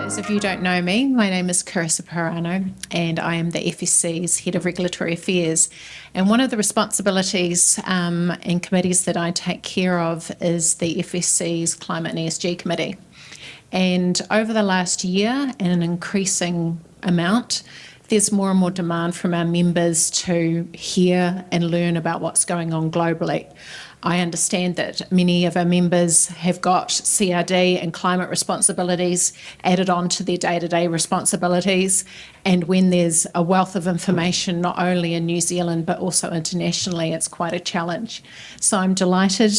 listeners, if you don't know me, my name is Carissa Perano and I am the FSC's Head of Regulatory Affairs. And one of the responsibilities and committees that I take care of is the FSC's Climate and ESG Committee. And over the last year, in an increasing amount, there's more and more demand from our members to hear and learn about what's going on globally. I understand that many of our members have got CRD and climate responsibilities added on to their day-to-day responsibilities. And when there's a wealth of information, not only in New Zealand, but also internationally, it's quite a challenge. So I'm delighted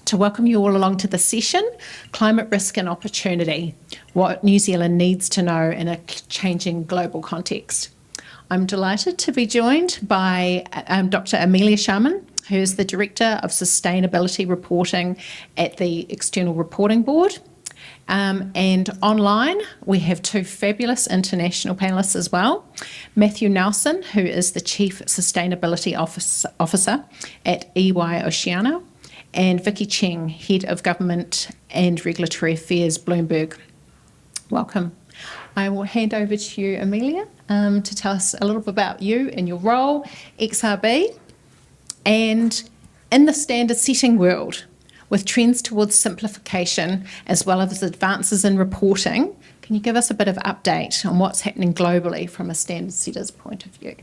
to welcome you all along to the session, Climate Risk and Opportunity, what New Zealand needs to know in a changing global context. I'm delighted to be joined by Dr. Amelia Sharman, who is the Director of Sustainability Reporting at the External Reporting Board. And online, we have two fabulous international panellists as well. Mathew Nelson, who is the Chief Sustainability Officer at EY Oceania, and Vicky Cheng, Head of Government and Regulatory Affairs, Bloomberg. Welcome. I will hand over to you, Amelia, to tell us a little bit about you and your role, XRB, and in the standard setting world, with trends towards simplification as well as advances in reporting, can you give us a bit of update on what's happening globally from a standard setter's point of view?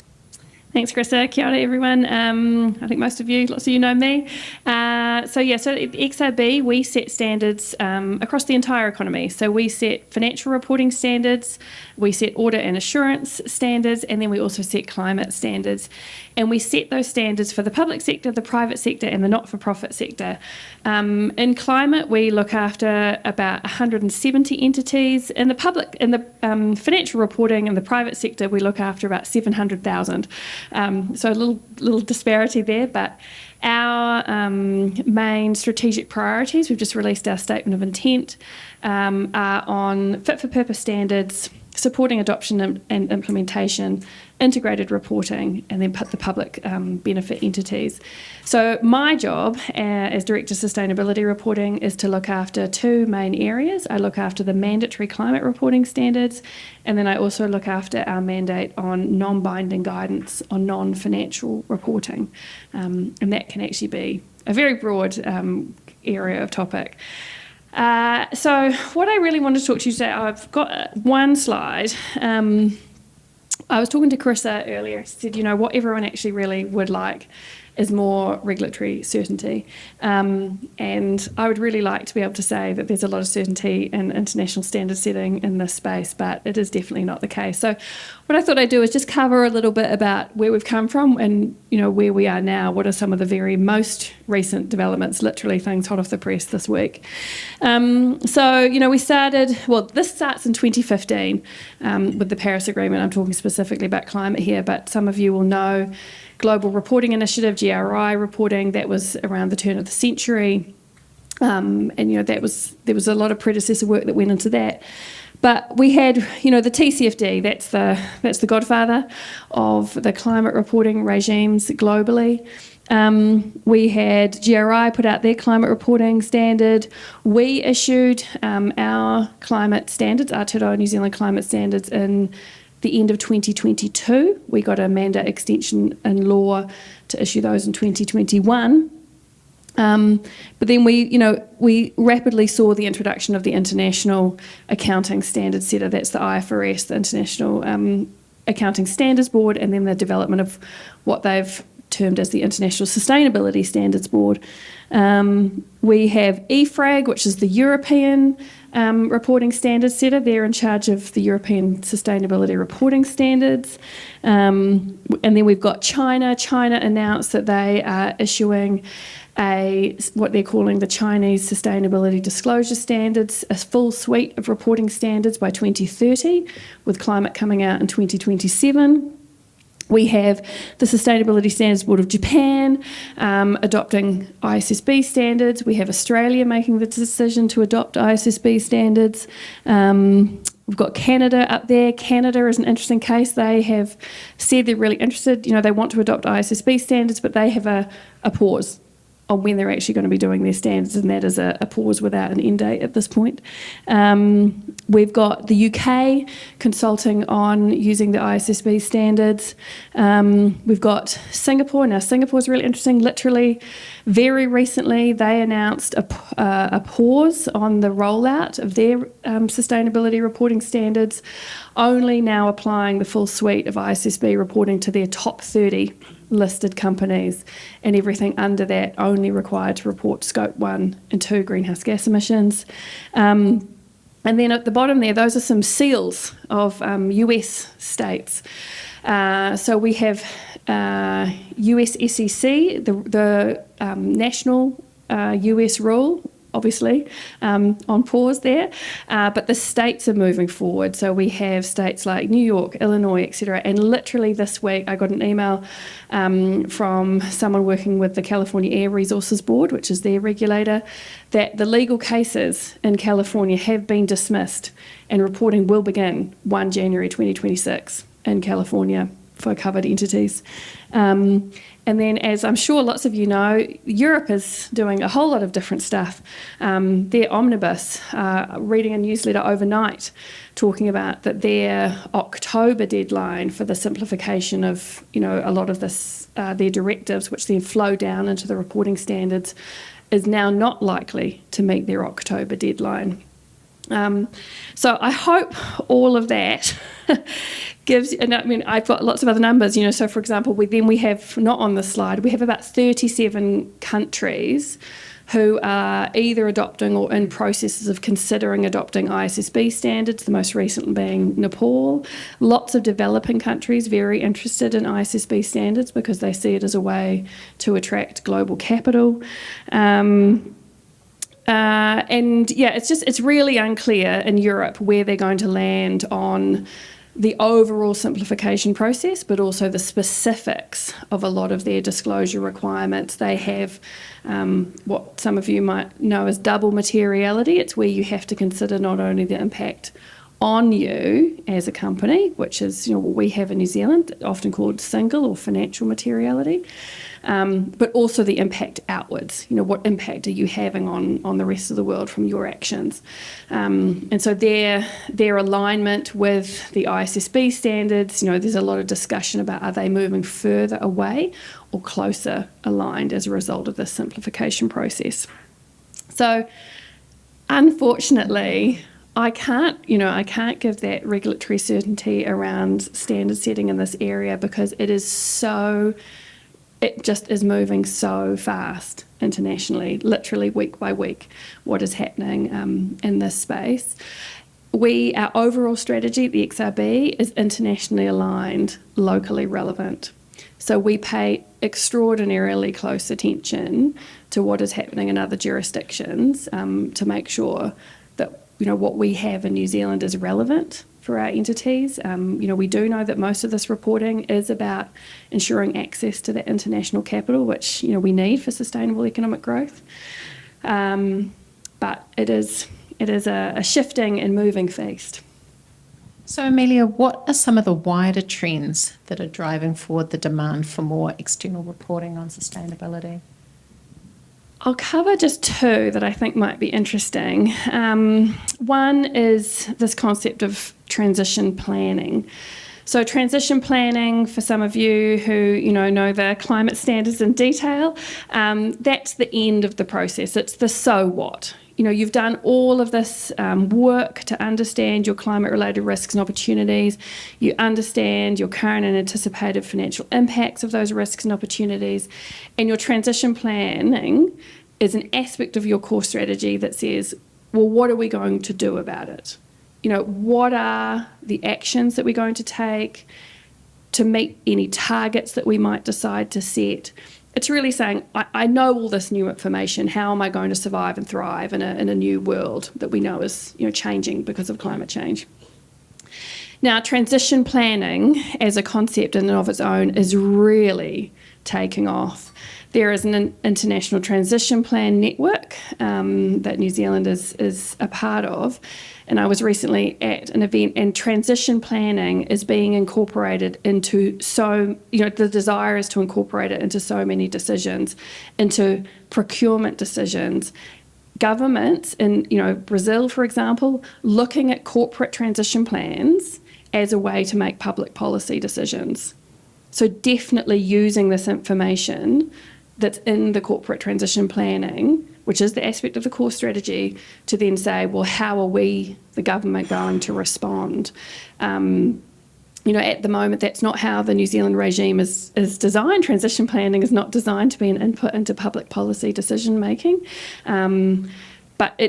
Thanks, Carissa. Kia ora, everyone. I think lots of you know me. So at XRB, we set standards across the entire economy. So we set financial reporting standards, we set audit and assurance standards, and then we also set climate standards. And we set those standards for the public sector, the private sector, and the not-for-profit sector. In climate, we look after about 170 entities. In the financial reporting in the private sector, we look after about 700,000. So a little disparity there, but our main strategic priorities, we've just released our statement of intent, are on fit-for-purpose standards, supporting adoption and implementation, integrated reporting, and then the public benefit entities. So my job as Director of Sustainability Reporting is to look after two main areas. I look after the mandatory climate reporting standards, and then I also look after our mandate on non-binding guidance on non-financial reporting. And that can actually be a very broad area of topic. So what I really want to talk to you today, I've got one slide. I was talking to Carissa earlier. She said, what everyone actually really would like is more regulatory certainty. And I would really like to be able to say that there's a lot of certainty in international standard setting in this space, but it is definitely not the case. So what I thought I'd do is just cover a little bit about where we've come from and, where we are now. What are some of the very most recent developments, literally things hot off the press this week. We started, this starts in 2015 with the Paris Agreement. I'm talking specifically about climate here, but some of you will know Global Reporting Initiative, GRI reporting, that was around the turn of the century. There was a lot of predecessor work that went into that. But we had, the TCFD, that's the godfather of the climate reporting regimes globally. We had GRI put out their climate reporting standard. We issued our climate standards, Aotearoa New Zealand climate standards, in the end of 2022. We got a mandate extension in law to issue those in 2021. But then we rapidly saw the introduction of the International Accounting Standards Setter. That's the IFRS, the International Accounting Standards Board, and then the development of what they've termed as the International Sustainability Standards Board. We have EFRAG, which is the European reporting standards setter. They're in charge of the European Sustainability Reporting Standards. And then we've got China. China announced that they are issuing what they're calling the Chinese Sustainability Disclosure Standards, a full suite of reporting standards by 2030, with climate coming out in 2027. We have the Sustainability Standards Board of Japan adopting ISSB standards. We have Australia making the decision to adopt ISSB standards. We've got Canada up there. Canada is an interesting case. They have said they're really interested. They want to adopt ISSB standards, but they have a pause when they're actually going to be doing their standards, and that is a pause without an end date at this point. We've got the UK consulting on using the ISSB standards. We've got Singapore. Now, Singapore's really interesting. Literally, very recently, they announced a pause on the rollout of their sustainability reporting standards, only now applying the full suite of ISSB reporting to their top 30 listed companies, and everything under that only required to report Scope 1 and 2 greenhouse gas emissions. And then at the bottom there, those are some seals of US states. So we have US SEC, the national US rule, obviously, on pause there. But the states are moving forward. So we have states like New York, Illinois, etc. And literally this week, I got an email from someone working with the California Air Resources Board, which is their regulator, that the legal cases in California have been dismissed and reporting will begin 1 January 2026 in California for covered entities. And then, as I'm sure lots of you know, Europe is doing a whole lot of different stuff. Their omnibus, reading a newsletter overnight, talking about that their October deadline for the simplification of, a lot of this, their directives, which then flow down into the reporting standards, is now not likely to meet their October deadline. So I hope all of that gives, and I mean, I've got lots of other numbers, so for example, we have, not on the slide, we have about 37 countries who are either adopting or in processes of considering adopting ISSB standards, the most recent being Nepal. Lots of developing countries very interested in ISSB standards because they see it as a way to attract global capital. And yeah, it's really unclear in Europe where they're going to land on the overall simplification process, but also the specifics of a lot of their disclosure requirements. They have what some of you might know as double materiality. It's where you have to consider not only the impact on you as a company, which is what we have in New Zealand, often called single or financial materiality, but also the impact outwards. What impact are you having on the rest of the world from your actions? And so their alignment with the ISSB standards, there's a lot of discussion about, are they moving further away or closer aligned as a result of this simplification process? So unfortunately, I can't give that regulatory certainty around standard setting in this area because it just is moving so fast internationally, literally week by week, what is happening in this space. Our overall strategy at the XRB is internationally aligned, locally relevant. So we pay extraordinarily close attention to what is happening in other jurisdictions to make sure that what we have in New Zealand is relevant for our entities. We do know that most of this reporting is about ensuring access to that international capital, which we need for sustainable economic growth. But it is a shifting and moving feast. So, Amelia, what are some of the wider trends that are driving forward the demand for more external reporting on sustainability? I'll cover just two that I think might be interesting. One is this concept of transition planning. So transition planning, for some of you who know the climate standards in detail, that's the end of the process. It's the so what. You've done all of this work to understand your climate-related risks and opportunities. You understand your current and anticipated financial impacts of those risks and opportunities. And your transition planning is an aspect of your core strategy that says, well, what are we going to do about it? What are the actions that we're going to take to meet any targets that we might decide to set? It's really saying, I know all this new information. How am I going to survive and thrive in a new world that we know is changing because of climate change? Now, transition planning as a concept in and of its own is really taking off. There is an international transition plan network that New Zealand is a part of. And I was recently at an event, and transition planning is being incorporated into the desire is to incorporate it into so many decisions, into procurement decisions. Governments in, Brazil, for example, looking at corporate transition plans as a way to make public policy decisions. So definitely using this information that's in the corporate transition planning, which is the aspect of the core strategy, to then say, well, how are we, the government, going to respond? At the moment, that's not how the New Zealand regime is designed. Transition planning is not designed to be an input into public policy decision making. But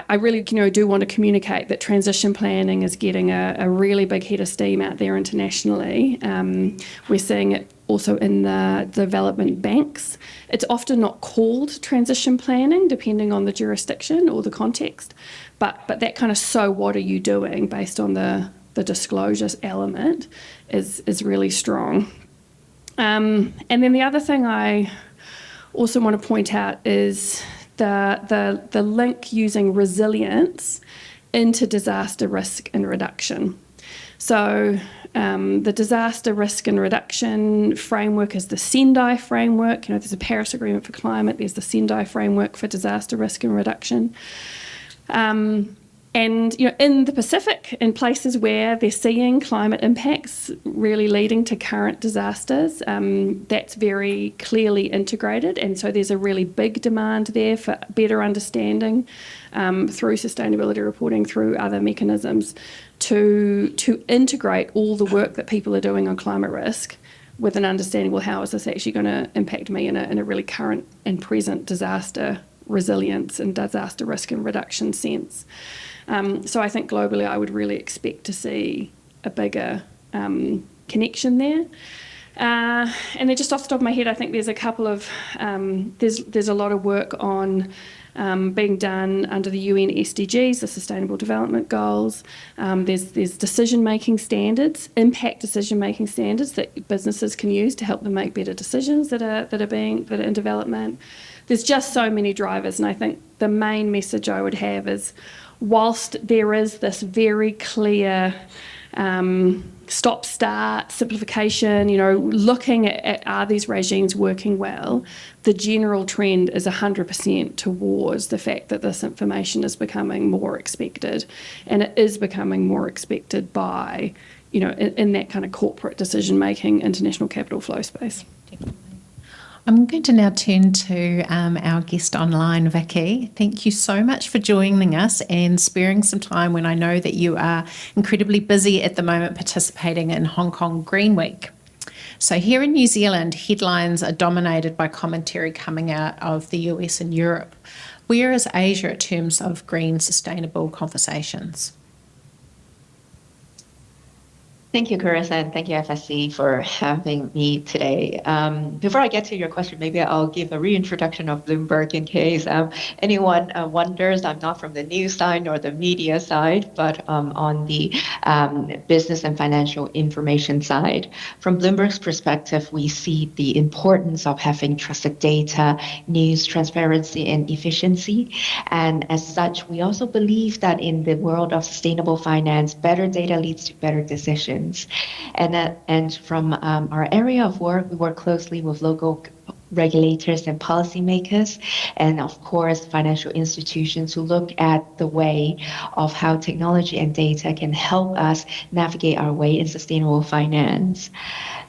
I really do want to communicate that transition planning is getting a really big head of steam out there internationally. We're seeing it also in the development banks. It's often not called transition planning, depending on the jurisdiction or the context, but that kind of so what are you doing based on the disclosure element is really strong. And then the other thing I also want to point out is the link using resilience into disaster risk and reduction. So the disaster risk and reduction framework is the Sendai framework. There's a Paris Agreement for climate. There's the Sendai framework for disaster risk and reduction. And in the Pacific, in places where they're seeing climate impacts really leading to current disasters, that's very clearly integrated. And so there's a really big demand there for better understanding through sustainability reporting, through other mechanisms, to integrate all the work that people are doing on climate risk with an understanding, well, how is this actually going to impact me in a really current and present disaster resilience and disaster risk and reduction sense. So I think globally I would really expect to see a bigger connection there. And then just off the top of my head, I think there's a couple of, there's a lot of work on being done under the UN SDGs, the Sustainable Development Goals. There's decision-making standards, impact decision-making standards that businesses can use to help them make better decisions that are in development. There's just so many drivers, and I think the main message I would have is, whilst there is this very clear stop-start simplification, looking at are these regimes working well, the general trend is 100% towards the fact that this information is becoming more expected, and it is becoming more expected by, in that kind of corporate decision-making, international capital flow space. Definitely. I'm going to now turn to our guest online, Vicky. Thank you so much for joining us and sparing some time when I know that you are incredibly busy at the moment participating in Hong Kong Green Week. So here in New Zealand, headlines are dominated by commentary coming out of the US and Europe. Where is Asia in terms of green sustainable conversations? Thank you, Carissa, and thank you, FSC, for having me today. Before I get to your question, maybe I'll give a reintroduction of Bloomberg in case anyone wonders. I'm not from the news side nor the media side, but on the business and financial information side. From Bloomberg's perspective, we see the importance of having trusted data, news, transparency, and efficiency. And as such, we also believe that in the world of sustainable finance, better data leads to better decisions. And from our area of work, we work closely with local regulators and policymakers, and of course financial institutions who look at the way of how technology and data can help us navigate our way in sustainable finance.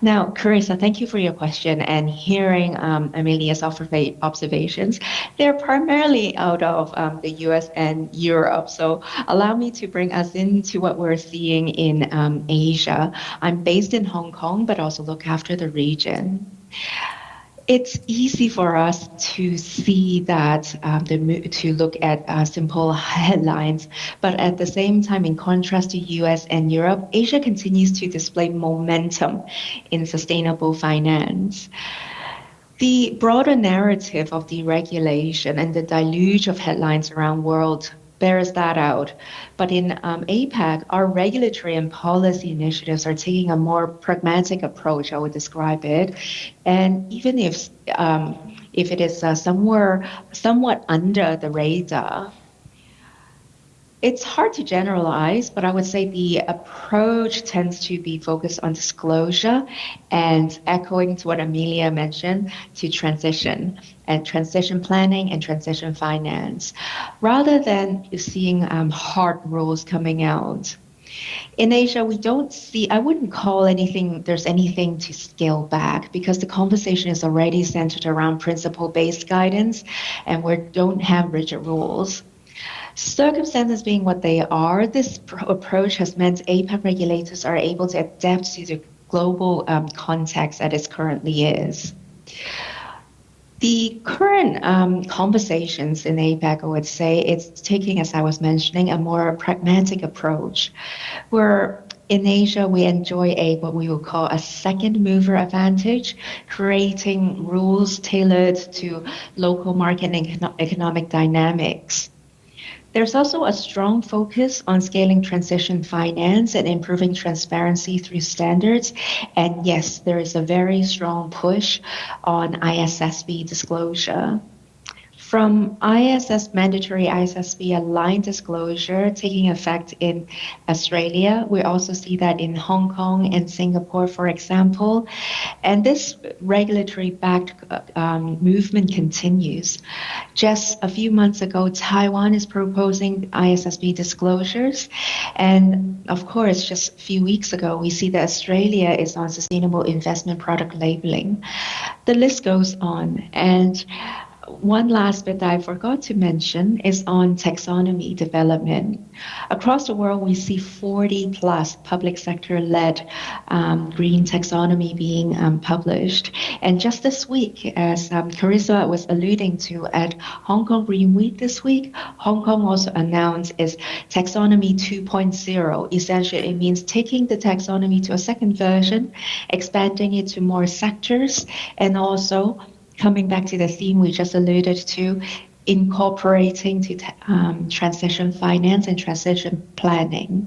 Now, Carissa, thank you for your question, and hearing Amelia's observations. They're primarily out of the US and Europe, so allow me to bring us into what we're seeing in Asia. I'm based in Hong Kong, but also look after the region. It's easy for us to see that, to look at simple headlines, but at the same time, in contrast to US and Europe, Asia continues to display momentum in sustainable finance. The broader narrative of deregulation and the deluge of headlines around world bears that out. But in APAC, our regulatory and policy initiatives are taking a more pragmatic approach, I would describe it. And even if it is somewhat under the radar, it's hard to generalize, but I would say the approach tends to be focused on disclosure and echoing to what Amelia mentioned, to transition and transition planning and transition finance, rather than seeing hard rules coming out. In Asia, we don't see, I wouldn't call there's anything to scale back, because the conversation is already centered around principle-based guidance, and we don't have rigid rules. Circumstances being what they are, this approach has meant APAC regulators are able to adapt to the global context that it currently is. The current conversations in APAC, I would say, it's taking, as I was mentioning, a more pragmatic approach, where in Asia we enjoy what we would call a second mover advantage, creating rules tailored to local market and economic dynamics. There's also a strong focus on scaling transition finance and improving transparency through standards. And yes, there is a very strong push on ISSB disclosure. From mandatory ISSB aligned disclosure taking effect in Australia, we also see that in Hong Kong and Singapore, for example. And this regulatory-backed movement continues. Just a few months ago, Taiwan is proposing ISSB disclosures. And of course, just a few weeks ago, we see that Australia is on sustainable investment product labeling. The list goes on. And one last bit that I forgot to mention is on taxonomy development. Across the world, we see 40 plus public sector-led green taxonomy being published. And just this week, as Carissa was alluding to at Hong Kong Green Week this week, Hong Kong also announced its taxonomy 2.0. Essentially, it means taking the taxonomy to a second version, expanding it to more sectors, and also coming back to the theme we just alluded to, incorporating to transition finance and transition planning.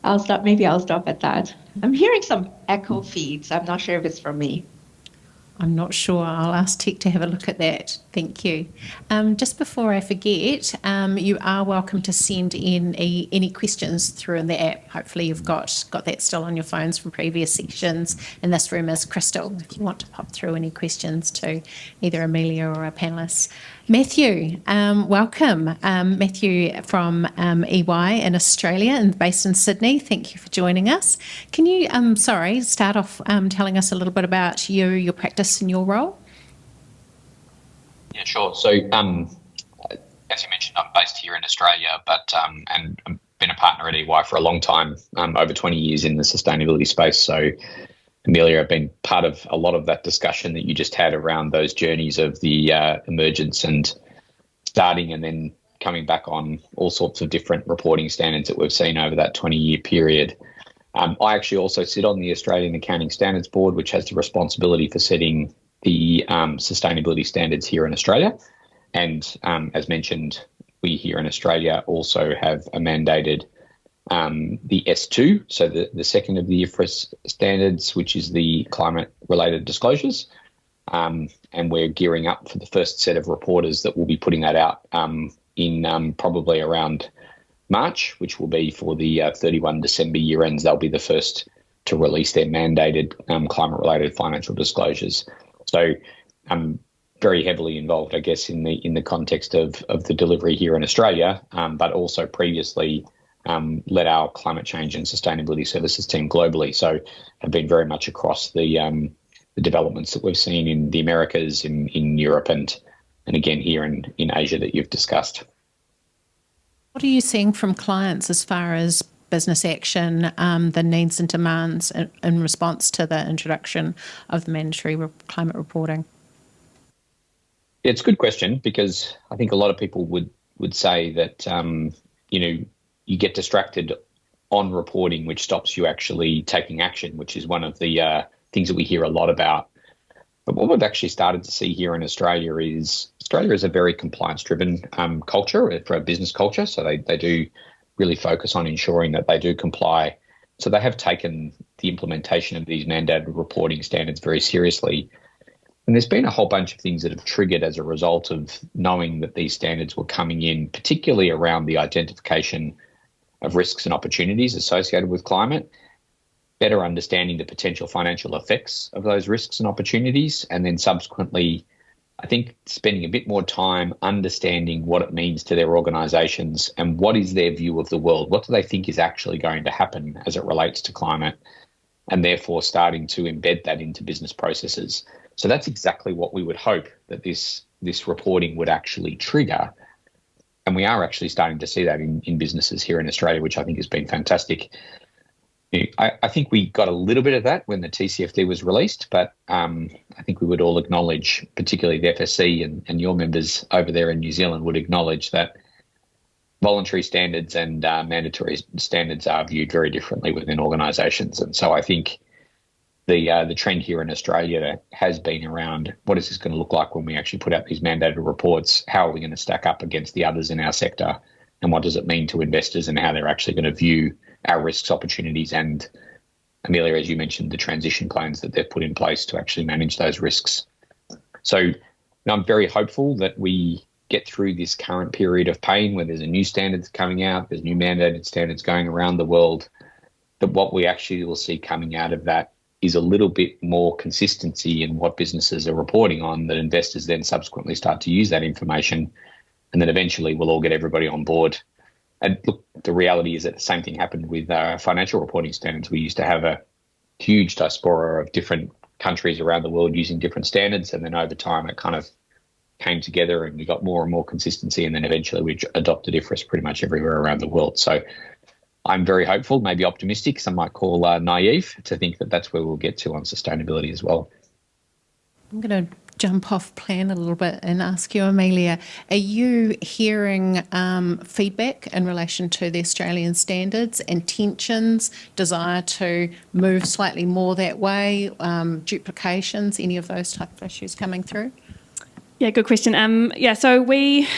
I'll stop at that. I'm hearing some echo feeds. I'm not sure if it's from me. I'm not sure. I'll ask Tech to have a look at that. Thank you. Just before I forget, you are welcome to send in any questions through the app. Hopefully you've got that still on your phones from previous sessions. And this room is crystal if you want to pop through any questions to either Amelia or our panellists. Mathew, welcome. Mathew from EY in Australia and based in Sydney. Thank you for joining us. Can you, start off telling us a little bit about your practice and your role? Yeah, sure. So, as you mentioned, I'm based here in Australia, but and I've been a partner at EY for a long time, over 20 years in the sustainability space. So, Amelia, I've been part of a lot of that discussion that you just had around those journeys of the emergence and starting and then coming back on all sorts of different reporting standards that we've seen over that 20-year period. I actually also sit on the Australian Accounting Standards Board, which has the responsibility for setting the sustainability standards here in Australia. And as mentioned, we here in Australia also have a mandated the S2, so the second of the IFRS standards, which is the climate-related disclosures. And we're gearing up for the first set of reporters that will be putting that out in probably around March, which will be for the 31 December year ends. They'll be the first to release their mandated climate-related financial disclosures. So I'm very heavily involved, I guess, in the context of the delivery here in Australia, but also previously led our climate change and sustainability services team globally. So have been very much across the developments that we've seen in the Americas, in Europe, and again here in Asia that you've discussed. What are you seeing from clients as far as business action, the needs and demands in response to the introduction of the mandatory climate reporting? Yeah, it's a good question, because I think a lot of people would say that, you get distracted on reporting, which stops you actually taking action, which is one of the things that we hear a lot about. But what we've actually started to see here in Australia is Australia is a very compliance-driven culture for a business culture, so they do really focus on ensuring that they do comply. So they have taken the implementation of these mandated reporting standards very seriously. And there's been a whole bunch of things that have triggered as a result of knowing that these standards were coming in, particularly around the identification of risks and opportunities associated with climate, better understanding the potential financial effects of those risks and opportunities, and then subsequently, I think, spending a bit more time understanding what it means to their organisations and what is their view of the world. What do they think is actually going to happen as it relates to climate, and therefore starting to embed that into business processes. So that's exactly what we would hope that this reporting would actually trigger. And we are actually starting to see that in businesses here in Australia, which I think has been fantastic. I think we got a little bit of that when the TCFD was released, but I think we would all acknowledge, particularly the FSC and your members over there in New Zealand would acknowledge that voluntary standards and mandatory standards are viewed very differently within organisations. And so I think the trend here in Australia has been around what is this going to look like when we actually put out these mandated reports? How are we going to stack up against the others in our sector? And what does it mean to investors and how they're actually going to view our risks, opportunities, and, Amelia, as you mentioned, the transition plans that they've put in place to actually manage those risks. So I'm very hopeful that we get through this current period of pain where there's a new standards coming out, there's new mandated standards going around the world, that what we actually will see coming out of that is a little bit more consistency in what businesses are reporting on, that investors then subsequently start to use that information, and then eventually we'll all get everybody on board. And look, the reality is that the same thing happened with financial reporting standards. We used to have a huge diaspora of different countries around the world using different standards, and then over time it kind of came together and we got more and more consistency, and then eventually we adopted IFRS pretty much everywhere around the world. So I'm very hopeful, maybe optimistic, some might call naive, to think that that's where we'll get to on sustainability as well. I'm going to jump off plan a little bit and ask you, Amelia, are you hearing feedback in relation to the Australian standards, intentions, desire to move slightly more that way, duplications, any of those type of issues coming through? Yeah, good question. So we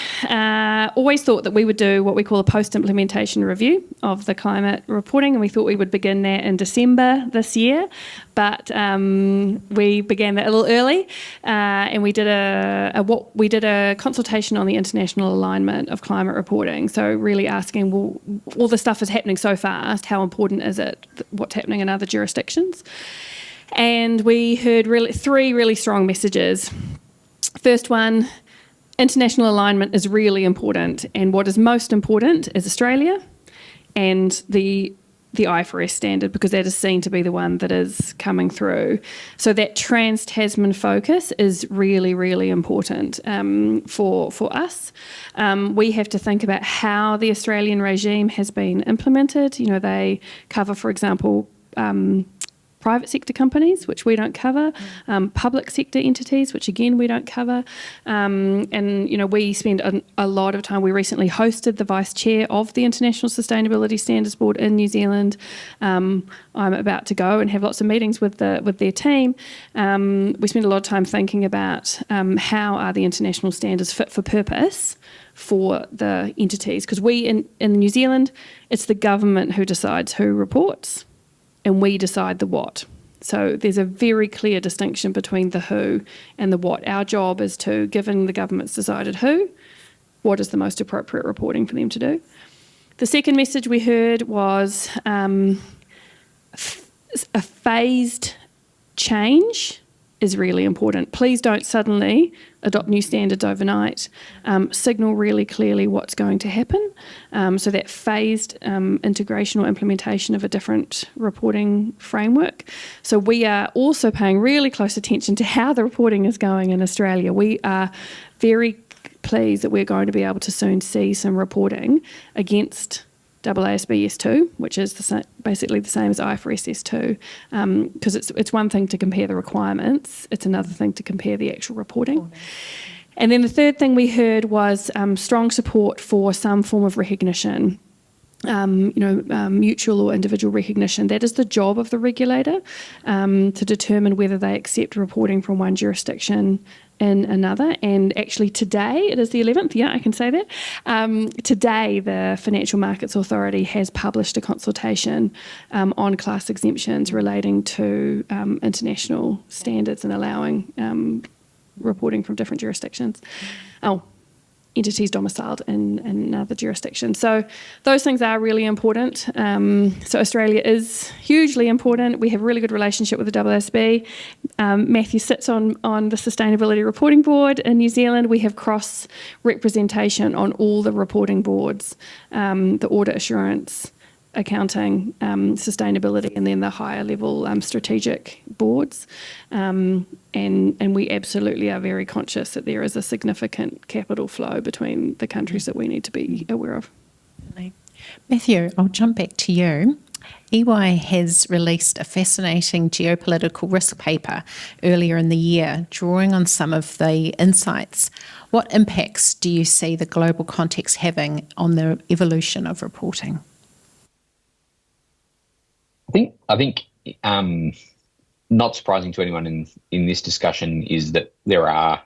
always thought that we would do what we call a post-implementation review of the climate reporting, and we thought we would begin that in December this year, but we began that a little early, and we did a consultation on the international alignment of climate reporting. So really asking, well, all the stuff is happening so fast, how important is it? What's happening in other jurisdictions? And we heard three really strong messages. First one, international alignment is really important, and what is most important is Australia and the IFRS standard, because that is seen to be the one that is coming through. So that trans-Tasman focus is really, really important for us. We have to think about how the Australian regime has been implemented. You know, they cover, for example, private sector companies, which we don't cover, public sector entities, which again we don't cover, and you know, we spend a lot of time. We recently hosted the vice chair of the International Sustainability Standards Board in New Zealand. I'm about to go and have lots of meetings with their team. We spend a lot of time thinking about how are the international standards fit for purpose for the entities, because we in New Zealand, it's the government who decides who reports, and we decide the what. So there's a very clear distinction between the who and the what. Our job is to, given the government's decided who, what is the most appropriate reporting for them to do. The second message we heard was a phased change is really important. Please don't suddenly adopt new standards overnight. Signal really clearly what's going to happen. So that phased integration or implementation of a different reporting framework. So we are also paying really close attention to how the reporting is going in Australia. We are very pleased that we're going to be able to soon see some reporting against AASB S2, which is basically the same as IFRS S2, because it's one thing to compare the requirements, it's another thing to compare the actual reporting. And then the third thing we heard was strong support for some form of recognition mutual or individual recognition. That is the job of the regulator, to determine whether they accept reporting from one jurisdiction in another. And actually today, it is the 11th, I can say that. Today, the Financial Markets Authority has published a consultation on class exemptions relating to international standards and allowing reporting from different jurisdictions. Entities domiciled in other jurisdictions. So those things are really important. So Australia is hugely important. We have a really good relationship with the AASB. Mathew sits on the Sustainability Reporting Board in New Zealand. We have cross-representation on all the reporting boards, the audit assurance, accounting, sustainability, and then the higher level strategic boards. And we absolutely are very conscious that there is a significant capital flow between the countries that we need to be aware of. Mathew, I'll jump back to you. EY has released a fascinating geopolitical risk paper earlier in the year, drawing on some of the insights. What impacts do you see the global context having on the evolution of reporting? I think not surprising to anyone in this discussion is that there are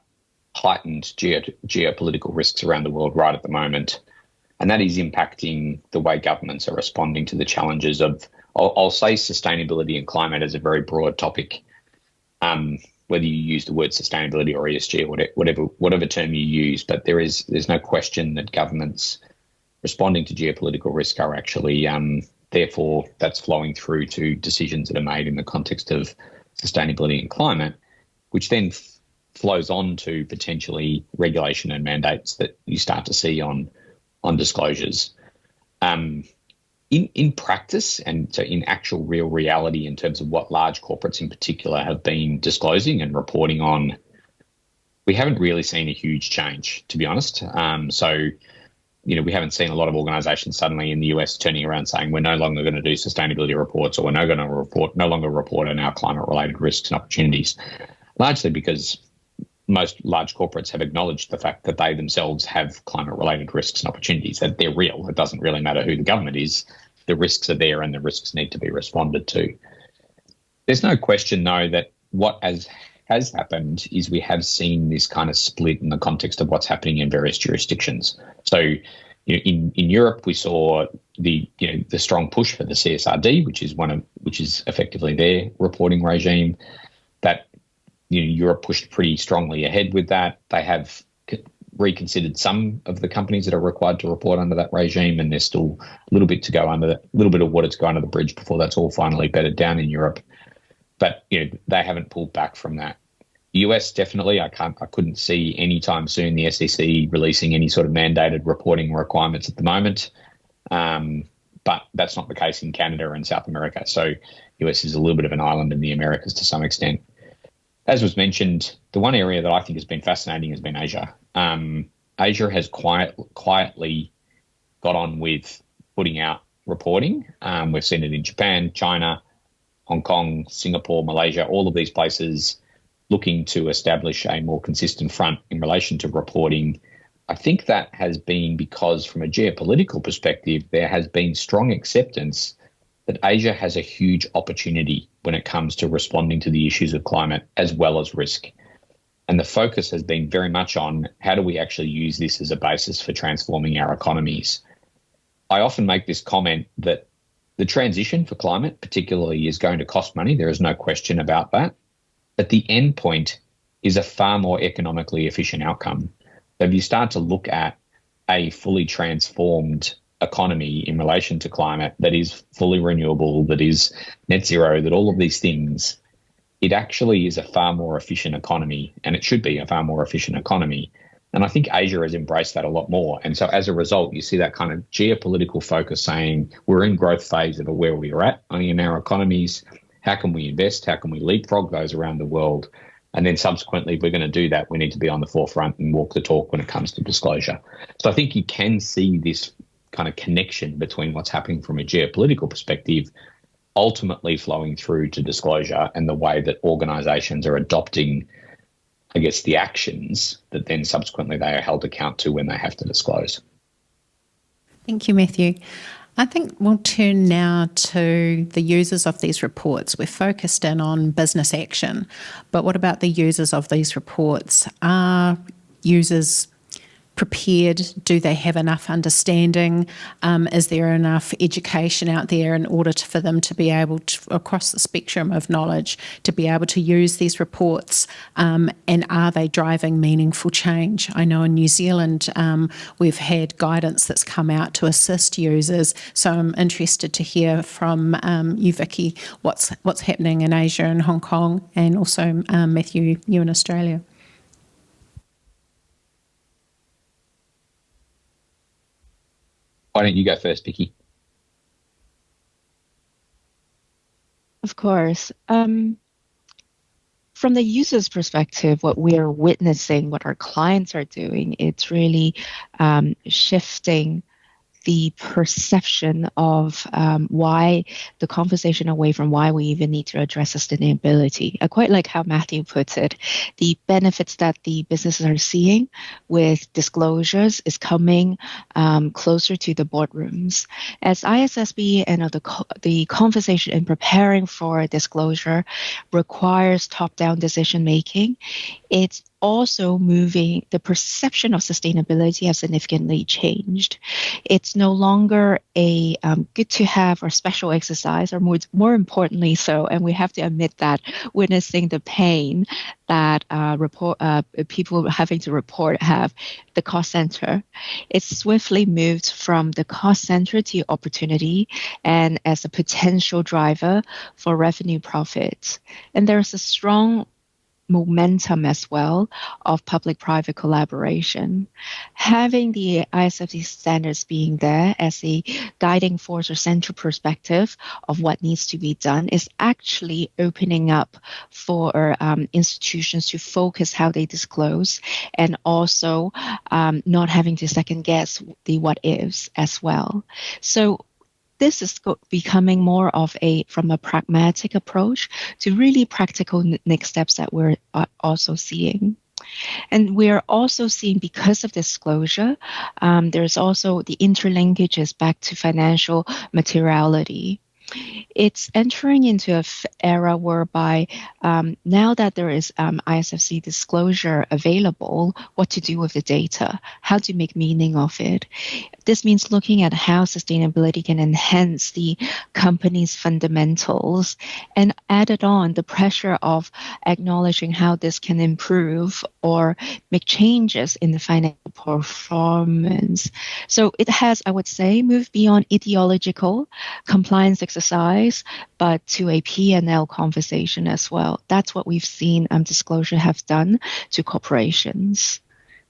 heightened geopolitical risks around the world right at the moment, and that is impacting the way governments are responding to the challenges of, I'll say sustainability and climate as a very broad topic, whether you use the word sustainability or ESG or whatever term you use, but there's no question that governments responding to geopolitical risk are actually therefore, that's flowing through to decisions that are made in the context of sustainability and climate, which then flows on to potentially regulation and mandates that you start to see on disclosures. In practice, and so in actual real reality in terms of what large corporates in particular have been disclosing and reporting on, we haven't really seen a huge change, to be honest. We haven't seen a lot of organisations suddenly in the US turning around saying we're no longer going to do sustainability reports, or we're no longer report on our climate-related risks and opportunities, largely because most large corporates have acknowledged the fact that they themselves have climate-related risks and opportunities, that they're real. It doesn't really matter who the government is. The risks are there and the risks need to be responded to. There's no question, though, that what has happened is we have seen this kind of split in the context of what's happening in various jurisdictions. So, in Europe, we saw the strong push for the CSRD, which is effectively their reporting regime. That Europe pushed pretty strongly ahead with that. They have reconsidered some of the companies that are required to report under that regime, and there's still a little bit to go a little bit of water to go under the bridge before that's all finally bedded down in Europe. But they haven't pulled back from that. The US definitely, I couldn't see anytime soon the SEC releasing any sort of mandated reporting requirements at the moment. But that's not the case in Canada and South America. So US is a little bit of an island in the Americas to some extent. As was mentioned, the one area that I think has been fascinating has been Asia. Asia has quietly got on with putting out reporting. We've seen it in Japan, China, Hong Kong, Singapore, Malaysia, all of these places looking to establish a more consistent front in relation to reporting. I think that has been because from a geopolitical perspective, there has been strong acceptance that Asia has a huge opportunity when it comes to responding to the issues of climate as well as risk. And the focus has been very much on how do we actually use this as a basis for transforming our economies. I often make this comment that the transition for climate particularly is going to cost money. There is no question about that. But the end point is a far more economically efficient outcome. So if you start to look at a fully transformed economy in relation to climate that is fully renewable, that is net zero, that all of these things, it actually is a far more efficient economy, and it should be a far more efficient economy. And I think Asia has embraced that a lot more. And so as a result, you see that kind of geopolitical focus saying we're in growth phase of where we are at in our economies. How can we invest? How can we leapfrog those around the world? And then subsequently, if we're going to do that, we need to be on the forefront and walk the talk when it comes to disclosure. So I think you can see this kind of connection between what's happening from a geopolitical perspective ultimately flowing through to disclosure and the way that organisations are adopting, I guess, the actions that then subsequently they are held account to when they have to disclose. Thank you, Mathew. I think we'll turn now to the users of these reports. We're focused in on business action, but what about the users of these reports? Are users prepared? Do they have enough understanding? Is there enough education out there in order for them to be able to, across the spectrum of knowledge, to be able to use these reports? And are they driving meaningful change? I know in New Zealand, we've had guidance that's come out to assist users. So I'm interested to hear from you, Vicky, what's happening in Asia and Hong Kong, and also Mathew, you in Australia. Why don't you go first, Vicky? Of course. From the user's perspective, what we're witnessing, what our clients are doing, it's really shifting the perception of why the conversation away from why we even need to address sustainability. I quite like how Mathew puts it. The benefits that the businesses are seeing with disclosures is coming closer to the boardrooms. As ISSB and the conversation in preparing for disclosure requires top-down decision making, it's also moving, the perception of sustainability has significantly changed. It's no longer a good to have or special exercise, or more importantly so, and we have to admit that, witnessing the pain that people having to report have, the cost center. It's swiftly moved from the cost center to opportunity and as a potential driver for revenue profits. And there's a strong momentum as well of public-private collaboration. Having the ISFC standards being there as a guiding force or central perspective of what needs to be done is actually opening up for institutions to focus how they disclose, and also not having to second guess the what ifs as well. So this is becoming more of from a pragmatic approach to really practical next steps that we're also seeing. And we're also seeing, because of disclosure, there's also the interlinkages back to financial materiality. It's entering into an era whereby now that there is ISFC disclosure available, what to do with the data, how to make meaning of it. This means looking at how sustainability can enhance the company's fundamentals, and added on the pressure of acknowledging how this can improve or make changes in the financial performance. So it has, I would say, moved beyond ideological compliance exercise, but to a P&L conversation as well. That's what we've seen disclosure have done to corporations.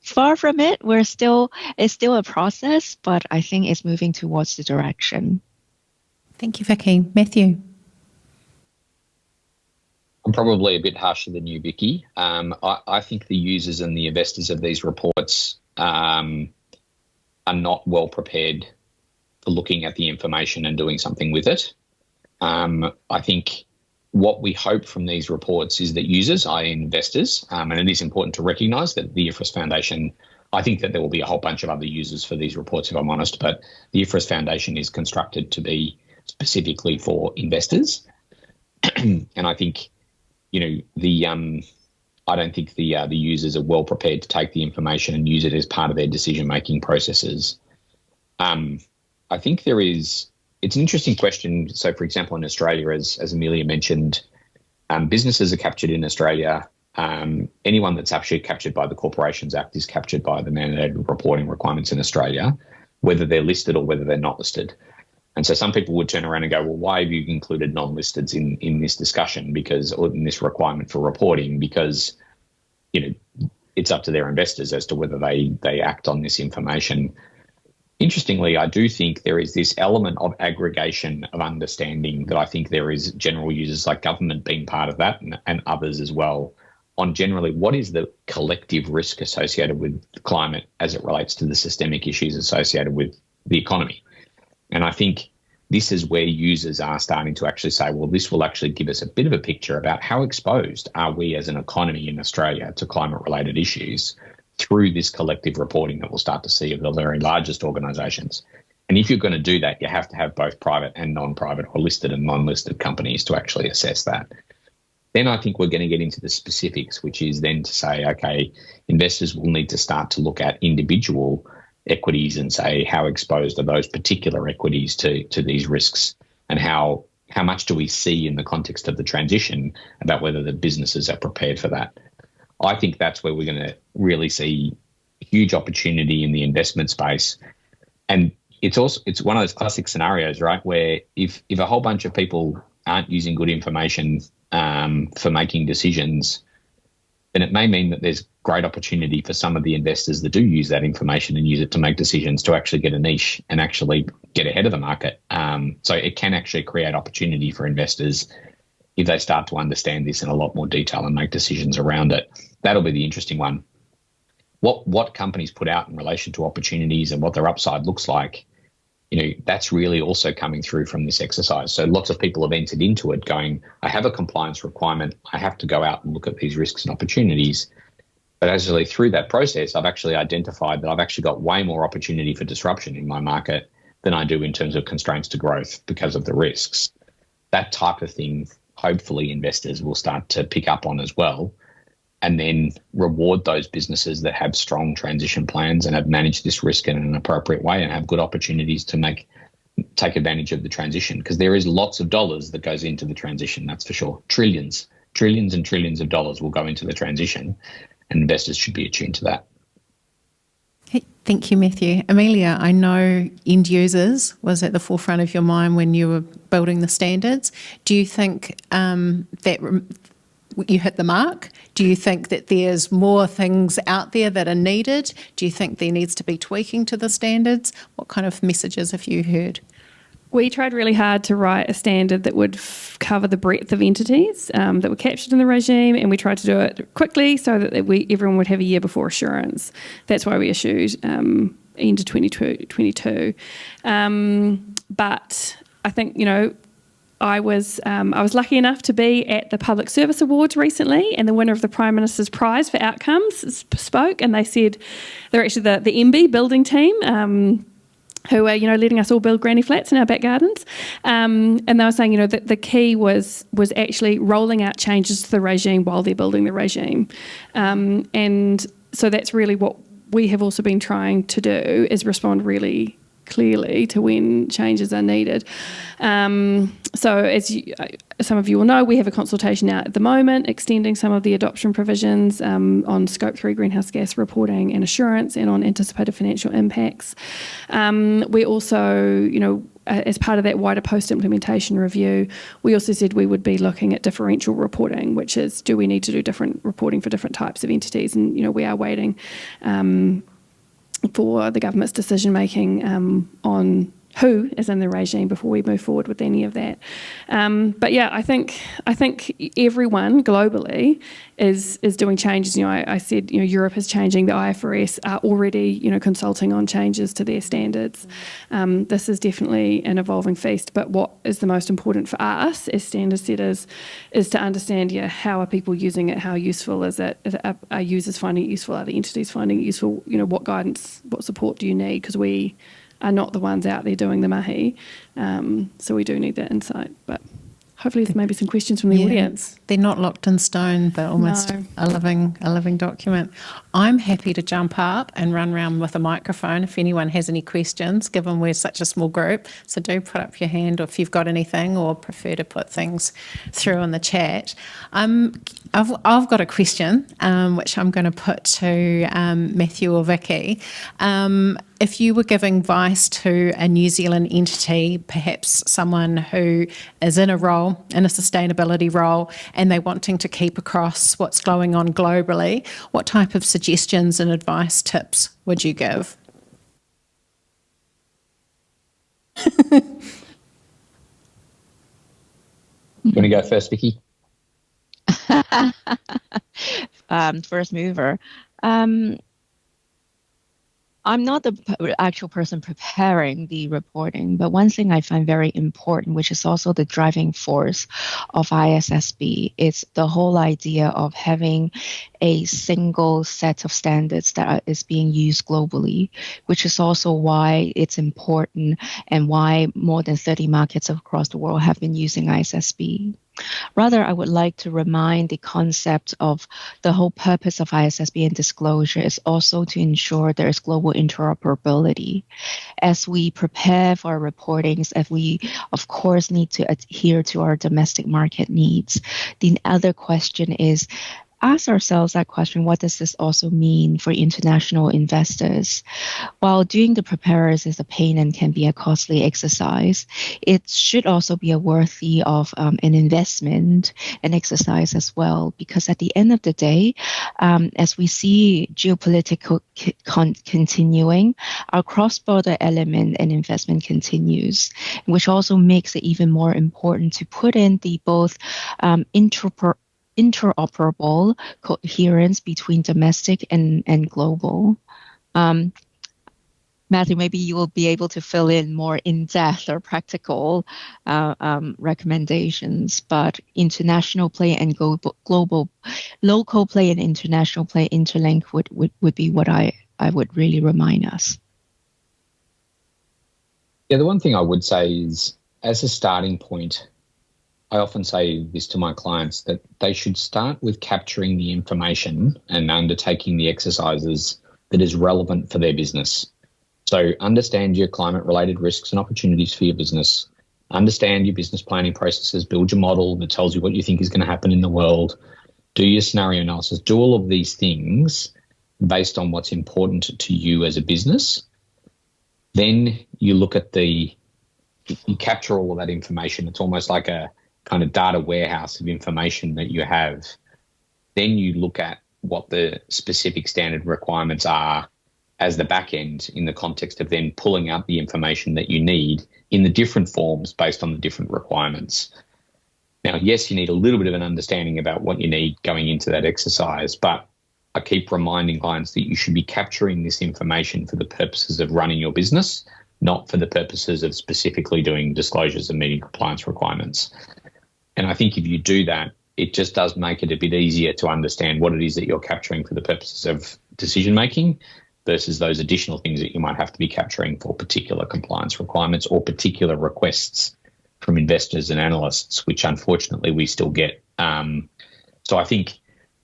Far from it, it's still a process, but I think it's moving towards the direction. Thank you, Vicky. Mathew? I'm probably a bit harsher than you, Vicky. I think the users and the investors of these reports are not well prepared for looking at the information and doing something with it. I think what we hope from these reports is that users, i.e. investors, and it is important to recognise that the IFRS Foundation, I think that there will be a whole bunch of other users for these reports, if I'm honest, but the IFRS Foundation is constructed to be specifically for investors. And I think, I don't think the users are well prepared to take the information and use it as part of their decision-making processes. I think it's an interesting question. So, for example, in Australia, as Amelia mentioned, businesses are captured in Australia. Anyone that's actually captured by the Corporations Act is captured by the mandated reporting requirements in Australia, whether they're listed or whether they're not listed. And so some people would turn around and go, well, why have you included non-listeds in this discussion, or in this requirement for reporting? Because, it's up to their investors as to whether they act on this information. Interestingly, I do think there is this element of aggregation of understanding that I think there is general users like government being part of that, and others as well, on generally what is the collective risk associated with climate as it relates to the systemic issues associated with the economy. And I think this is where users are starting to actually say, well, this will actually give us a bit of a picture about how exposed are we as an economy in Australia to climate-related issues through this collective reporting that we'll start to see of the very largest organisations. And if you're going to do that, you have to have both private and non-private, or listed and non-listed companies to actually assess that. Then I think we're going to get into the specifics, which is then to say, okay, investors will need to start to look at individual equities and say, how exposed are those particular equities to these risks, and how much do we see in the context of the transition about whether the businesses are prepared for that. I think that's where we're going to really see huge opportunity in the investment space. And it's one of those classic scenarios, right, where if a whole bunch of people aren't using good information for making decisions, then it may mean that there's great opportunity for some of the investors that do use that information and use it to make decisions to actually get a niche and actually get ahead of the market. So it can actually create opportunity for investors if they start to understand this in a lot more detail and make decisions around it. That'll be the interesting one. What companies put out in relation to opportunities and what their upside looks like, that's really also coming through from this exercise. So lots of people have entered into it going, I have a compliance requirement. I have to go out and look at these risks and opportunities. But actually through that process, I've actually identified that I've actually got way more opportunity for disruption in my market than I do in terms of constraints to growth because of the risks. That type of thing, hopefully investors will start to pick up on as well, and then reward those businesses that have strong transition plans and have managed this risk in an appropriate way and have good opportunities to take advantage of the transition, because there is lots of dollars that goes into the transition, that's for sure. Trillions and trillions of dollars will go into the transition, and investors should be attuned to that. Hey, thank you, Mathew. Amelia, I know end users was at the forefront of your mind when you were building the standards. Do you think that you hit the mark? Do you think that there's more things out there that are needed? Do you think there needs to be tweaking to the standards? What kind of messages have you heard? We tried really hard to write a standard that would cover the breadth of entities that were captured in the regime, and we tried to do it quickly so that everyone would have a year before assurance. That's why we issued into 2022. But I think, I was lucky enough to be at the Public Service Awards recently, and the winner of the Prime Minister's Prize for Outcomes spoke, and they said they're actually the MB building team, who are letting us all build granny flats in our back gardens, and they were saying that the key was actually rolling out changes to the regime while they're building the regime, and so that's really what we have also been trying to do, is respond really clearly to when changes are needed. So as some of you will know, we have a consultation out at the moment extending some of the adoption provisions on Scope 3 greenhouse gas reporting and assurance, and on anticipated financial impacts. We also, as part of that wider post-implementation review, we also said we would be looking at differential reporting, which is, do we need to do different reporting for different types of entities? And, we are waiting for the government's decision-making on who is in the regime before we move forward with any of that. But yeah, I think everyone globally is doing changes. I said, Europe is changing. The IFRS are already, consulting on changes to their standards. This is definitely an evolving feast. But what is the most important for us as standard setters is to understand, how are people using it? How useful is it? Are users finding it useful? Are the entities finding it useful? What guidance, what support do you need? Because we are not the ones out there doing the mahi. So we do need that insight. But hopefully there's maybe some questions from the audience. They're not locked in stone. They're almost a living document. I'm happy to jump up and run around with a microphone if anyone has any questions, given we're such a small group. So do put up your hand, or if you've got anything, or prefer to put things through in the chat. I've got a question, which I'm going to put to Mathew or Vicky. If you were giving advice to a New Zealand entity, perhaps someone who is in a sustainability role, and they're wanting to keep across what's going on globally, what type of suggestions and advice tips would you give? You want to go first, Vicky? First mover. I'm not the actual person preparing the reporting, but one thing I find very important, which is also the driving force of ISSB, is the whole idea of having a single set of standards that is being used globally, which is also why it's important and why more than 30 markets across the world have been using ISSB. Rather, I would like to remind the concept of the whole purpose of ISSB and disclosure is also to ensure there is global interoperability. As we prepare for our reportings, as we, of course, need to adhere to our domestic market needs, the other question is, ask ourselves that question, what does this also mean for international investors? While doing the preparers is a pain and can be a costly exercise, it should also be a worthy of an investment and exercise as well, because at the end of the day, as we see geopolitical continuing, our cross-border element and investment continues, which also makes it even more important to put in the both interoperable coherence between domestic and global. Mathew, maybe you will be able to fill in more in-depth or practical recommendations, but international play and global, local play and international play interlink would be what I would really remind us. Yeah, the one thing I would say is, as a starting point, I often say this to my clients, that they should start with capturing the information and undertaking the exercises that is relevant for their business. So understand your climate-related risks and opportunities for your business. Understand your business planning processes, build your model that tells you what you think is going to happen in the world, do your scenario analysis, do all of these things based on what's important to you as a business. Then you look at you capture all of that information. It's almost like a kind of data warehouse of information that you have. Then you look at what the specific standard requirements are as the back end in the context of then pulling out the information that you need in the different forms based on the different requirements. Now, yes, you need a little bit of an understanding about what you need going into that exercise, but I keep reminding clients that you should be capturing this information for the purposes of running your business, not for the purposes of specifically doing disclosures and meeting compliance requirements. And I think if you do that, it just does make it a bit easier to understand what it is that you're capturing for the purposes of decision-making versus those additional things that you might have to be capturing for particular compliance requirements or particular requests from investors and analysts, which unfortunately we still get. So I think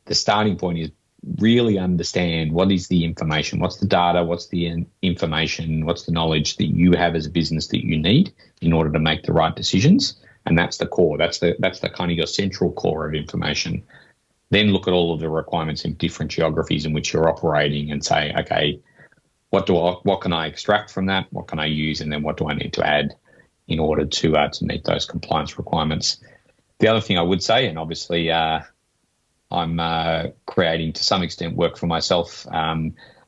the starting point is really understand what is the information, what's the data, what's the information, what's the knowledge that you have as a business that you need in order to make the right decisions. And that's the core. That's the kind of your central core of information. Then look at all of the requirements in different geographies in which you're operating and say, okay, what can I extract from that? What can I use? And then what do I need to add in order to meet those compliance requirements? The other thing I would say, and obviously I'm creating to some extent work for myself,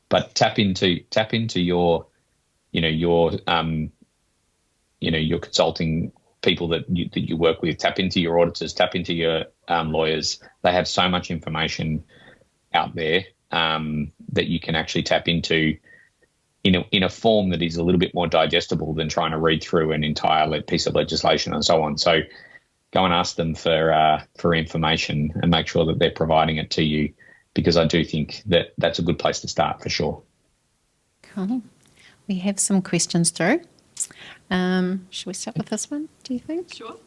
but tap into your consulting people that you work with, tap into your auditors, tap into your lawyers. They have so much information out there that you can actually tap into in a form that is a little bit more digestible than trying to read through an entire piece of legislation and so on. So go and ask them for information and make sure that they're providing it to you, because I do think that that's a good place to start for sure. Cool. We have some questions through. Should we start with this one, do you think? Sure.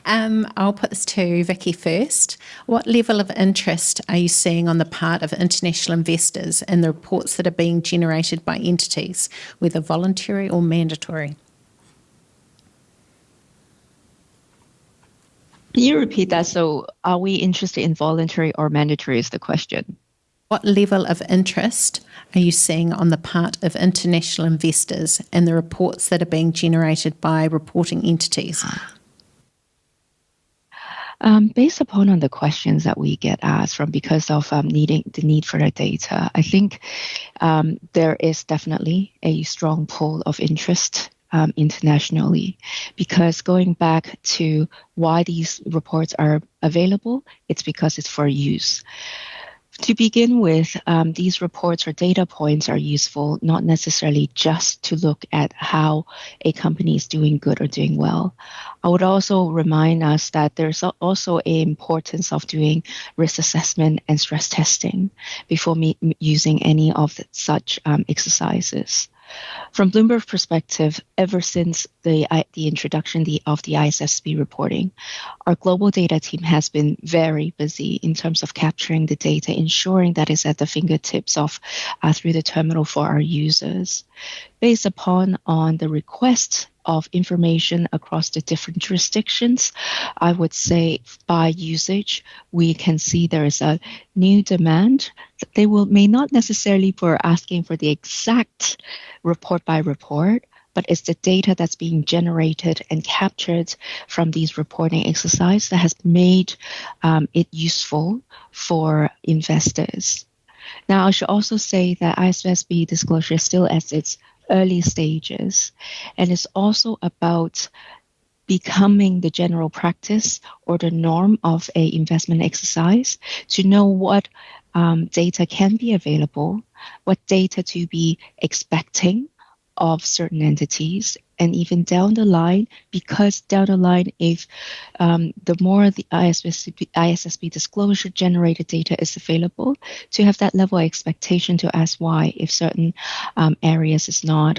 I'll put this to Vicky first. What level of interest are you seeing on the part of international investors in the reports that are being generated by entities, whether voluntary or mandatory? Can you repeat that? So are we interested in voluntary or mandatory is the question? What level of interest are you seeing on the part of international investors in the reports that are being generated by reporting entities? Based upon the questions that we get asked from because of needing the need for the data, I think there is definitely a strong pull of interest internationally, because going back to why these reports are available, it's because it's for use. To begin with, these reports or data points are useful, not necessarily just to look at how a company is doing good or doing well. I would also remind us that there's also an importance of doing risk assessment and stress testing before using any of such exercises. From Bloomberg's perspective, ever since the introduction of the ISSB reporting, our global data team has been very busy in terms of capturing the data, ensuring that it's at the fingertips of through the terminal for our users. Based upon the request of information across the different jurisdictions, I would say by usage, we can see there is a new demand. They may not necessarily be asking for the exact report by report, but it's the data that's being generated and captured from these reporting exercises that has made it useful for investors. Now, I should also say that ISSB disclosure is still at its early stages, and it's also about becoming the general practice or the norm of a investment exercise to know what data can be available, what data to be expecting of certain entities, and even down the line, because down the line, if the more the ISSB disclosure generated data is available, to have that level of expectation to ask why if certain areas is not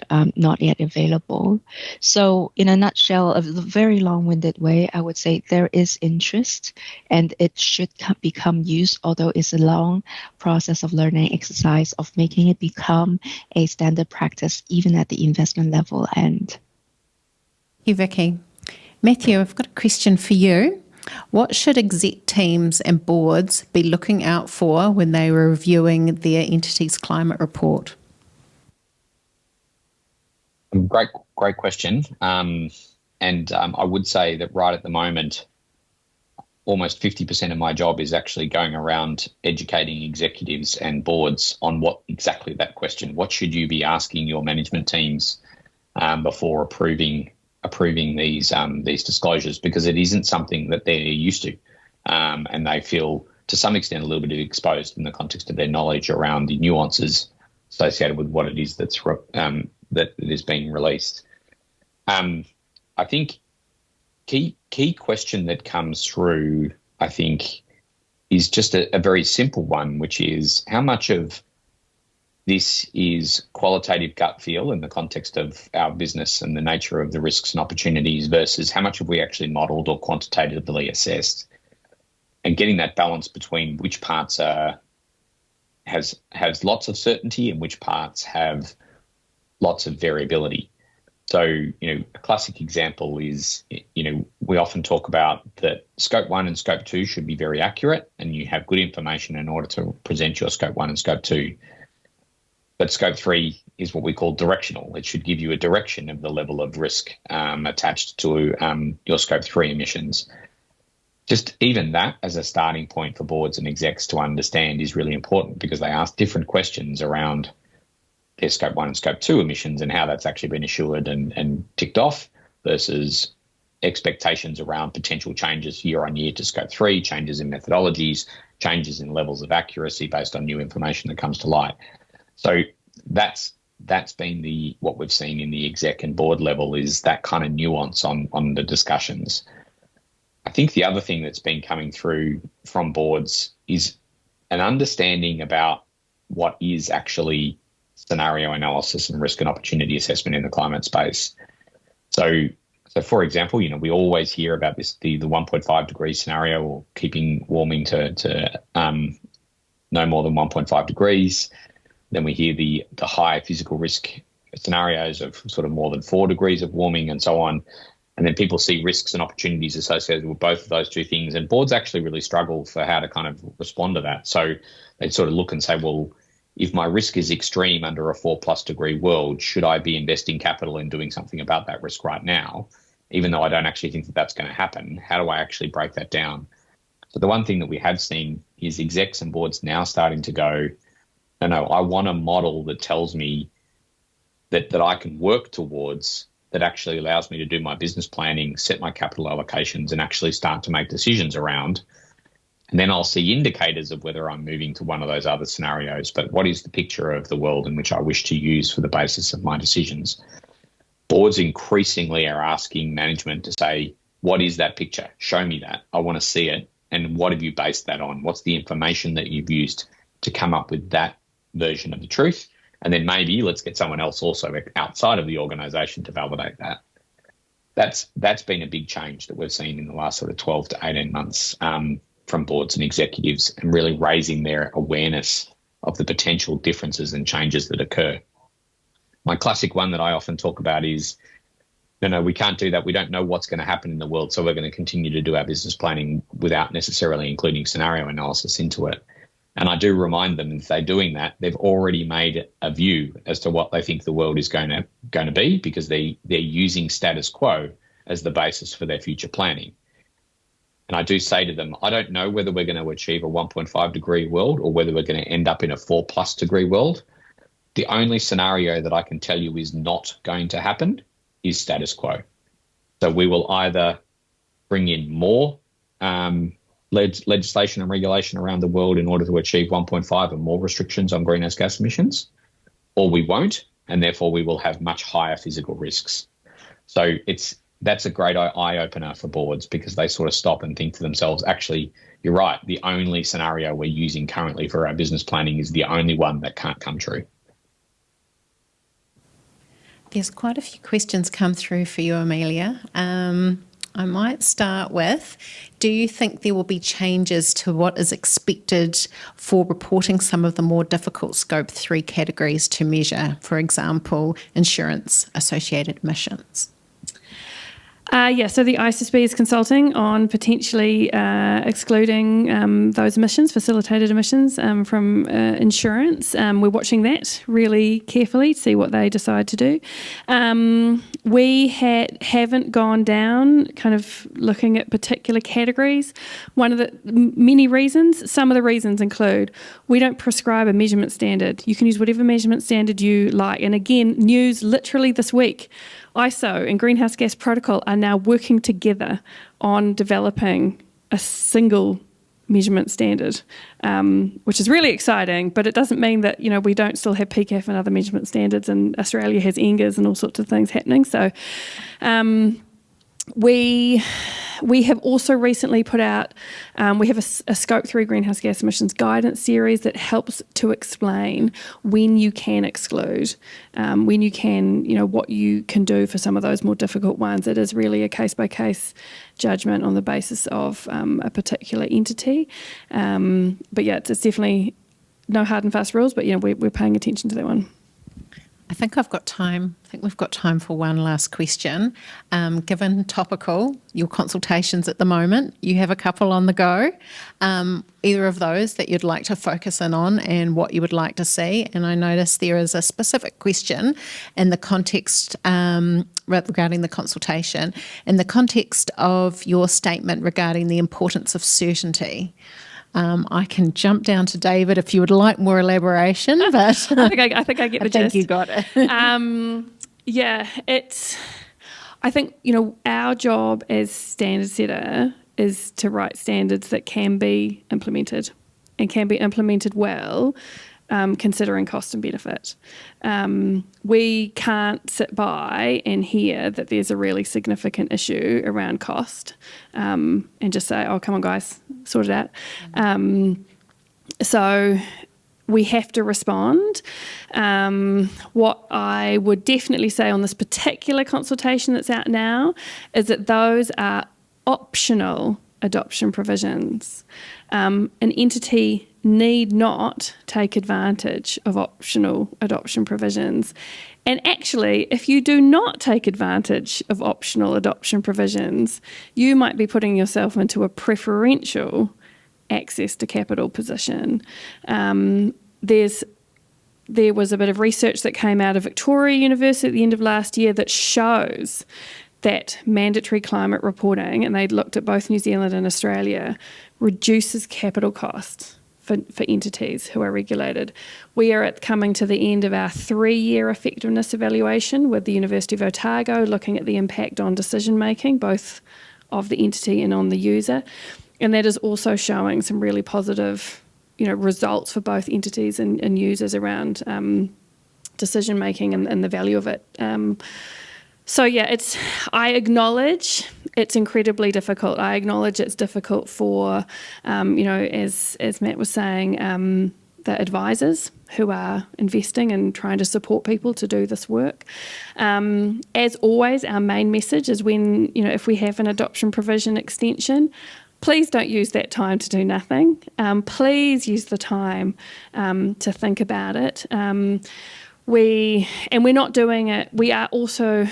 yet available. So in a nutshell, a very long-winded way, I would say there is interest and it should become used, although it's a long process of learning exercise of making it become a standard practice even at the investment level end. Thank you, Vicky. Mathew, I've got a question for you. What should exec teams and boards be looking out for when they are reviewing their entity's climate report? Great question. I would say that right at the moment, almost 50% of my job is actually going around educating executives and boards on what exactly that question. What should you be asking your management teams before approving these disclosures, because it isn't something that they're used to, and they feel to some extent a little bit exposed in the context of their knowledge around the nuances associated with what it is that is being released. I think key question that comes through, I think, is just a very simple one, which is how much of this is qualitative gut feel in the context of our business and the nature of the risks and opportunities versus how much have we actually modelled or quantitatively assessed, and getting that balance between which parts has lots of certainty and which parts have lots of variability. So, a classic example is, we often talk about that Scope 1 and Scope 2 should be very accurate and you have good information in order to present your Scope 1 and Scope 2. But Scope 3 is what we call directional. It should give you a direction of the level of risk attached to your Scope 3 emissions. Just even that as a starting point for boards and execs to understand is really important, because they ask different questions around their Scope 1 and Scope 2 emissions and how that's actually been assured and ticked off versus expectations around potential changes year on year to Scope 3, changes in methodologies, changes in levels of accuracy based on new information that comes to light. So that's been what we've seen in the exec and board level, is that kind of nuance on the discussions. I think the other thing that's been coming through from boards is an understanding about what is actually scenario analysis and risk and opportunity assessment in the climate space. So for example, we always hear about this, the 1.5 degree scenario, or keeping warming to no more than 1.5 degrees. Then we hear the high physical risk scenarios of sort of more than 4 degrees of warming and so on. And then people see risks and opportunities associated with both of those two things. And boards actually really struggle for how to kind of respond to that. So they sort of look and say, well, if my risk is extreme under a 4+ degree world, should I be investing capital in doing something about that risk right now? Even though I don't actually think that that's going to happen, how do I actually break that down? So the one thing that we have seen is execs and boards now starting to go, no, I want a model that tells me that I can work towards, that actually allows me to do my business planning, set my capital allocations, and actually start to make decisions around And then I'll see indicators of whether I'm moving to one of those other scenarios. But what is the picture of the world in which I wish to use for the basis of my decisions? Boards increasingly are asking management to say, what is that picture? Show me that. I want to see it. And what have you based that on? What's the information that you've used to come up with that version of the truth? And then maybe let's get someone else also outside of the organisation to validate that. That's been a big change that we've seen in the last sort of 12 to 18 months from boards and executives, and really raising their awareness of the potential differences and changes that occur. My classic one that I often talk about is, no, we can't do that. We don't know what's going to happen in the world, so we're going to continue to do our business planning without necessarily including scenario analysis into it. And I do remind them, if they're doing that, they've already made a view as to what they think the world is going to be, because they're using status quo as the basis for their future planning. And I do say to them, I don't know whether we're going to achieve a 1.5 degree world or whether we're going to end up in a 4+ degree world. The only scenario that I can tell you is not going to happen is status quo. So we will either bring in more legislation and regulation around the world in order to achieve 1.5 and more restrictions on greenhouse gas emissions, or we won't, and therefore we will have much higher physical risks. So that's a great eye-opener for boards, because they sort of stop and think to themselves, actually, you're right, the only scenario we're using currently for our business planning is the only one that can't come true. There's quite a few questions come through for you, Amelia. I might start with, do you think there will be changes to what is expected for reporting some of the more difficult Scope 3 categories to measure, for example, insurance-associated emissions? So the ISSB is consulting on potentially excluding those emissions, facilitated emissions, from insurance. We're watching that really carefully to see what they decide to do. We haven't gone down kind of looking at particular categories. One of the many reasons, some of the reasons include we don't prescribe a measurement standard. You can use whatever measurement standard you like. And again, news literally this week, ISO and Greenhouse Gas Protocol are now working together on developing a single measurement standard, which is really exciting, but it doesn't mean that, we don't still have PCAF and other measurement standards, and Australia has NGAs and all sorts of things happening. So we have also recently put out, we have a Scope 3 greenhouse gas emissions guidance series that helps to explain when you can exclude, when you can, what you can do for some of those more difficult ones. It is really a case-by-case judgment on the basis of a particular entity. But yeah, it's definitely no hard and fast rules, but we're paying attention to that one. I think we've got time for one last question. Given topical, your consultations at the moment, you have a couple on the go. Either of those that you'd like to focus in on and what you would like to see. And I notice there is a specific question in the context regarding the consultation, in the context of your statement regarding the importance of certainty. I can jump down to David if you would like more elaboration, but I think I get the gist. I think you got it. I think, our job as standard setter is to write standards that can be implemented and can be implemented well, considering cost and benefit. We can't sit by and hear that there's a really significant issue around cost and just say, oh, come on, guys, sort it out. So we have to respond. What I would definitely say on this particular consultation that's out now is that those are optional adoption provisions. An entity need not take advantage of optional adoption provisions. And actually, if you do not take advantage of optional adoption provisions, you might be putting yourself into a preferential access to capital position. There was a bit of research that came out of Victoria University at the end of last year that shows that mandatory climate reporting, and they looked at both New Zealand and Australia, reduces capital costs for entities who are regulated. We are coming to the end of our 3-year effectiveness evaluation with the University of Otago, looking at the impact on decision making, both of the entity and on the user. And that is also showing some really positive, results for both entities and users around decision making and the value of it. I acknowledge it's incredibly difficult. I acknowledge it's difficult for, as Matt was saying, the advisors who are investing and trying to support people to do this work. As always, our main message is when, if we have an adoption provision extension, please don't use that time to do nothing. Please use the time to think about it. We're not doing it. We are also,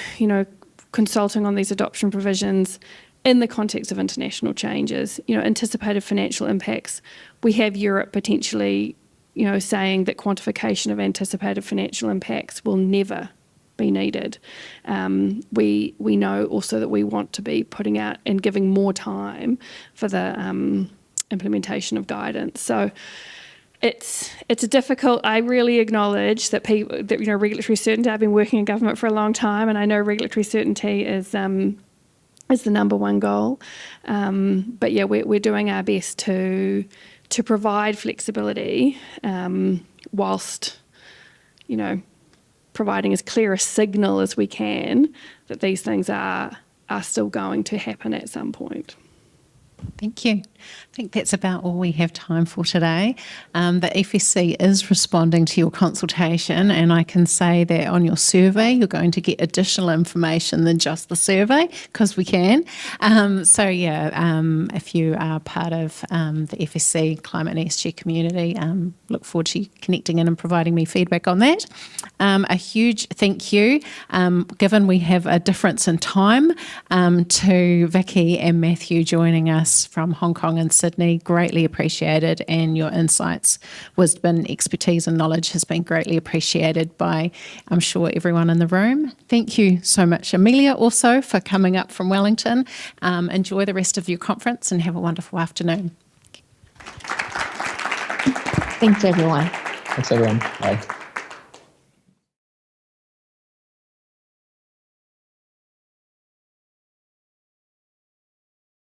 consulting on these adoption provisions in the context of international changes, anticipated financial impacts. We have Europe potentially, saying that quantification of anticipated financial impacts will never be needed. We know also that we want to be putting out and giving more time for the implementation of guidance. So it's a difficult. I really acknowledge that regulatory certainty. I've been working in government for a long time, and I know regulatory certainty is the number one goal. But yeah, we're doing our best to provide flexibility whilst, providing as clear a signal as we can that these things are still going to happen at some point. Thank you. I think that's about all we have time for today. The FSC is responding to your consultation, and I can say that on your survey you're going to get additional information than just the survey, because we can. If you are part of the FSC Climate and ESG community, look forward to you connecting in and providing me feedback on that. A huge thank you, given we have a difference in time, to Vicky and Mathew joining us from Hong Kong and Sydney. Greatly appreciated, and your insights, wisdom, expertise and knowledge has been greatly appreciated by, I'm sure, everyone in the room. Thank you so much, Amelia, also for coming up from Wellington. Enjoy the rest of your conference and have a wonderful afternoon. Thanks, everyone. Thanks, everyone. Bye.